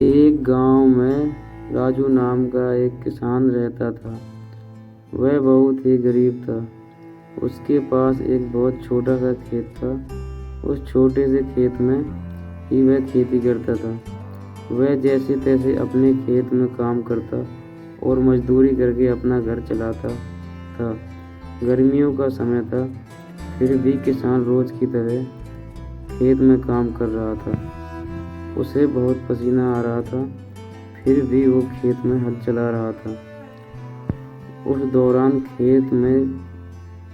एक गांव में राजू नाम का एक किसान रहता था। वह बहुत ही गरीब था। उसके पास एक बहुत छोटा सा खेत था। उस छोटे से खेत में ही वह खेती करता था। वह जैसे तैसे अपने खेत में काम करता और मजदूरी करके अपना घर चलाता था। गर्मियों का समय था, फिर भी किसान रोज की तरह खेत में काम कर रहा था। उसे बहुत पसीना आ रहा था, फिर भी वो खेत में हल चला रहा था। उस दौरान खेत में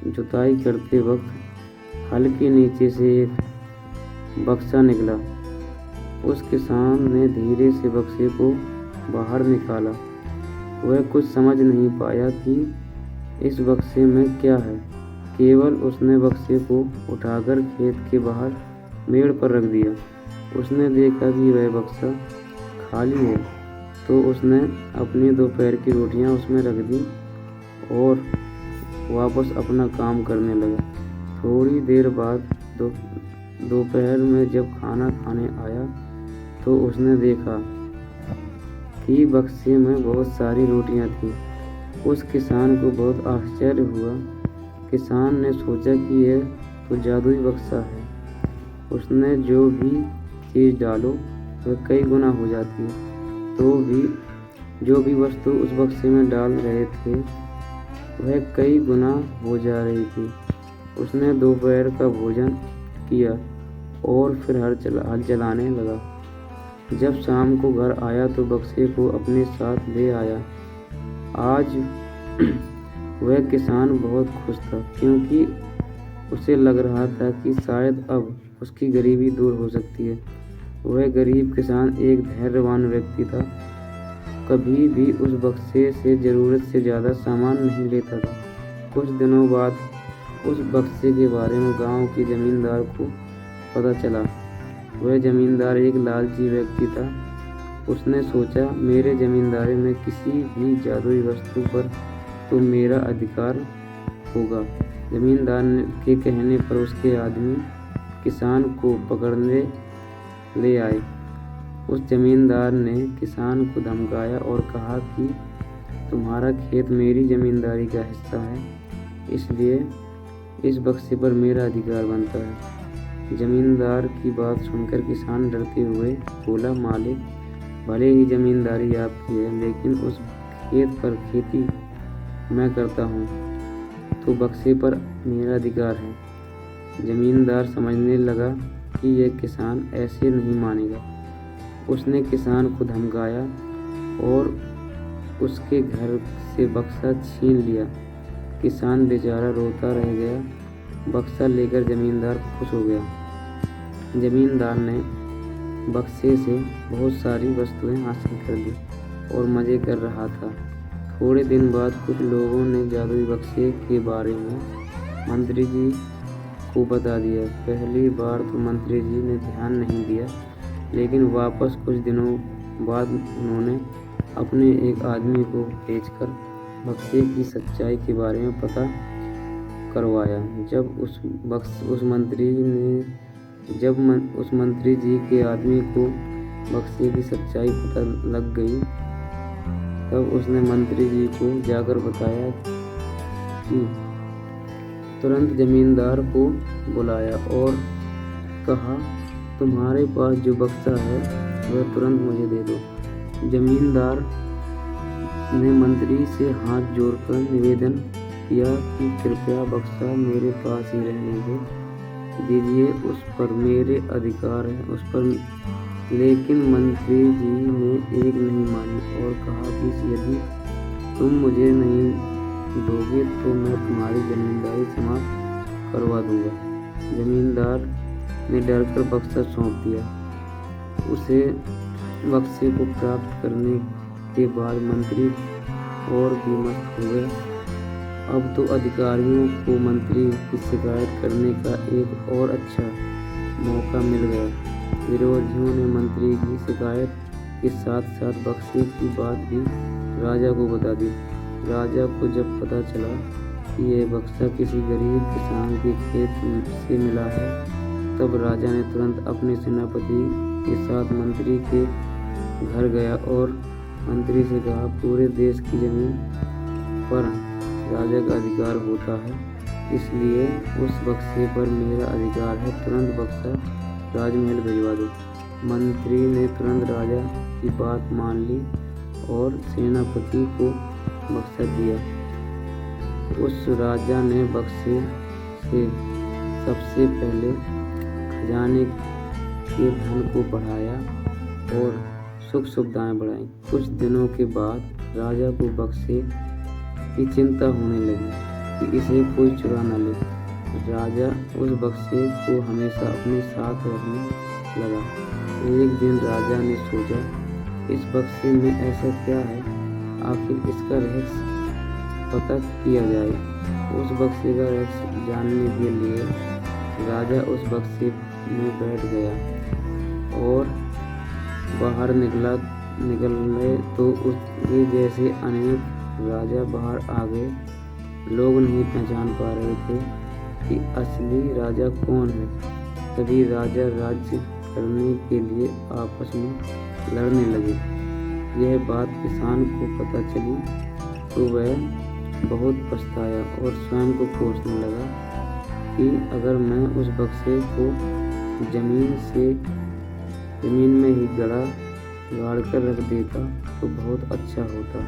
जुताई करते वक्त हल के नीचे से एक बक्सा निकला। उस किसान ने धीरे से बक्से को बाहर निकाला। वह कुछ समझ नहीं पाया कि इस बक्से में क्या है। केवल उसने बक्से को उठाकर खेत के बाहर मेड़ पर रख दिया। उसने देखा कि वह बक्सा खाली है, तो उसने अपनी दोपहर की रोटियां उसमें रख दी और वापस अपना काम करने लगा। थोड़ी देर बाद दोपहर में जब खाना खाने आया तो उसने देखा कि बक्से में बहुत सारी रोटियां थीं। उस किसान को बहुत आश्चर्य हुआ। किसान ने सोचा कि यह तो जादुई बक्सा है। उसने जो भी चीज़ डालो वह कई गुना हो जाती है। तो भी जो भी वस्तु उस बक्से में डाल रहे थे वह कई गुना हो जा रही थी। उसने दोपहर का भोजन किया और फिर हल चलाने लगा। जब शाम को घर आया तो बक्से को अपने साथ ले आया। आज वह किसान बहुत खुश था, क्योंकि उसे लग रहा था कि शायद अब उसकी गरीबी दूर हो सकती है। वह गरीब किसान एक धैर्यवान व्यक्ति था। कभी भी उस बक्से से ज़रूरत से ज़्यादा सामान नहीं लेता था। कुछ दिनों बाद उस बक्से के बारे में गांव के जमींदार को पता चला। वह जमींदार एक लालची व्यक्ति था। उसने सोचा, मेरे जमींदारी में किसी भी जादुई वस्तु पर तो मेरा अधिकार होगा। जमींदार के कहने पर उसके आदमी किसान को पकड़ने ले आए। उस जमींदार ने किसान को धमकाया और कहा कि तुम्हारा खेत मेरी जमींदारी का हिस्सा है, इसलिए इस बक्से पर मेरा अधिकार बनता है। जमींदार की बात सुनकर किसान डरते हुए बोला, मालिक, भले ही जमींदारी आपकी है, लेकिन उस खेत पर खेती मैं करता हूँ, तो बक्से पर मेरा अधिकार है। जमींदार समझने लगा कि यह किसान ऐसे नहीं मानेगा। उसने किसान को धमकाया और उसके घर से बक्सा छीन लिया। किसान बेचारा रोता रह गया। बक्सा लेकर जमींदार खुश हो गया। जमींदार ने बक्से से बहुत सारी वस्तुएं हासिल कर ली और मज़े कर रहा था। थोड़े दिन बाद कुछ लोगों ने जादुई बक्से के बारे में मंत्री जी को बता दिया। पहली बार तो मंत्री जी ने ध्यान नहीं दिया, लेकिन वापस कुछ दिनों बाद उन्होंने अपने एक आदमी को भेजकर बक्से की सच्चाई के बारे में पता करवाया। जब उस मंत्री जी के आदमी को बक्से की सच्चाई पता लग गई, तब उसने मंत्री जी को जाकर बताया कि तुरंत जमींदार को बुलाया और कहा, तुम्हारे पास जो बक्सा है वह तुरंत मुझे दे दो। जमींदार ने मंत्री से हाथ जोड़कर निवेदन किया कि कृपया बक्सा मेरे पास ही रहने दीजिए, उस पर मेरे अधिकार है उस पर। लेकिन मंत्री जी ने एक नहीं मानी और कहा कि यदि तुम मुझे नहीं दोगे तो मैं तुम्हारी जमींदारी समाप्त करवा दूंगा। जमींदार ने डरकर बक्सा सौंप दिया। उसे बक्से को प्राप्त करने के बाद मंत्री और भी मस्त हो गए। अब तो अधिकारियों को मंत्री की शिकायत करने का एक और अच्छा मौका मिल गया। विरोधियों ने मंत्री की शिकायत के साथ साथ बक्से की बात भी राजा को बता दी। राजा को जब पता चला कि यह बक्सा किसी गरीब किसान के खेत से मिला है, तब राजा ने तुरंत अपने सेनापति के साथ मंत्री के घर गया और मंत्री से कहा, पूरे देश की जमीन पर राजा का अधिकार होता है, इसलिए उस बक्से पर मेरा अधिकार है। तुरंत बक्सा राजमहल भिजवा दो। मंत्री ने तुरंत राजा की बात मान ली और सेनापति को बक्सा दिया। उस राजा ने बक्से से सबसे पहले खजाने के धन को बढ़ाया और सुख सुविधाएं बढ़ाई। कुछ दिनों के बाद राजा को बक्से की चिंता होने लगी कि इसे कोई चुरा न ले। राजा उस बक्से को हमेशा अपने साथ रखने लगा। एक दिन राजा ने सोचा, इस बक्से में ऐसा क्या है, आखिर इसका रहस्य पता किया जाए। उस बक्से का रहस्य जानने के लिए राजा उस बक्से में बैठ गया और बाहर निकले तो उसके जैसे अनेक राजा बाहर आ गए। लोग नहीं पहचान पा रहे थे कि असली राजा कौन है। सभी राजा राज्य करने के लिए आपस में लड़ने लगे। यह बात किसान को पता चली तो वह बहुत पछताया और स्वयं को कोसने लगा कि अगर मैं उस बक्से को जमीन में ही गाड़ कर रख देता तो बहुत अच्छा होता।